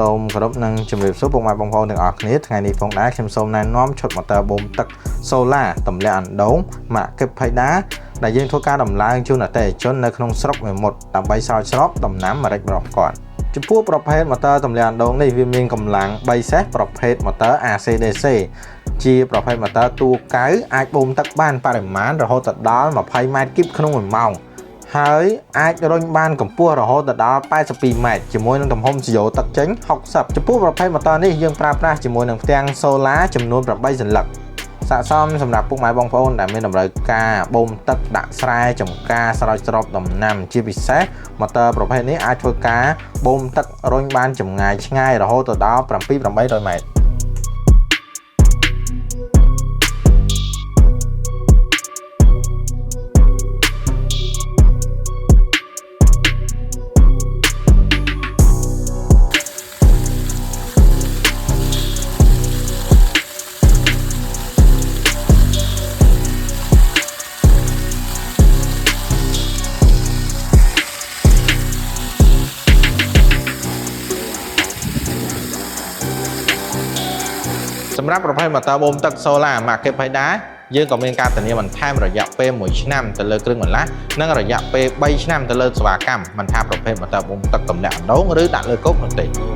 សូមគោរពនឹងជំរាបសួរពុកម៉ែបងប្អូនទាំងអស់គ្នាថ្ងៃនេះផងដែរខ្ញុំសូមណែនាំឈុតម៉ូទ័របូមទឹក Solar តម្លាក់អណ្ដូងម៉ាក Kip Phaida ដែលយើងធ្វើការដំឡើងជូនអតិថិជននៅក្នុងស្រុកមួយមុតដើម្បីស្រោចស្រពដំណាំម្រេចរបស់គាត់ចំពោះប្រភេទម៉ូទ័រតម្លាក់អណ្ដូងនេះវាមានកម្លាំង3សេសប្រភេទម៉ូទ័រ AC/DC ជាប្រភេទម៉ូទ័រតួកៅអាចបូមទឹកបានបរិមាណរហូតដល់20ម៉ែត្រគីបក្នុង1ម៉ោងហើយអាចរុញបានកម្ពស់រហូតដល់82ម៉ែត្រជាមួយនឹងទំហំស្យោទឹកចេញ60ចំពោះប្រភេទម៉ូទ័រនេះយើងប្រើប្រាស់ជាមួយនឹងផ្ទាំង Solar ចំនួន8សន្លឹកស័ក្តិសមសម្រាប់ពុកម៉ែបងប្អូនដែលមានតម្រូវការបូមទឹកដាក់ស្រែចម្ការស្រោចស្រពដំណាំជាពិសេសម៉ូទ័រប្រភេទនេះអាចធ្វើការបូមទឹករុញបានចម្ងាយឆ្ងាយរហូតដល់ 7-800 ម៉ែត្រសម្រាប់ប្រភេទម៉ូទ័របូមទឹក Solar ម៉ាក Kip Phaida យើងក៏មានការធានាបន្ថែមរយៈពេល1ឆ្នាំទៅលើគ្រឿងបន្លាស់និងរយៈពេល3ឆ្នាំទៅលើសេវាកម្មមិនថាប្រភេទម៉ូទ័របូមទឹកតម្លាក់អណ្ដូងឬដាក់លើគោកនោះទេ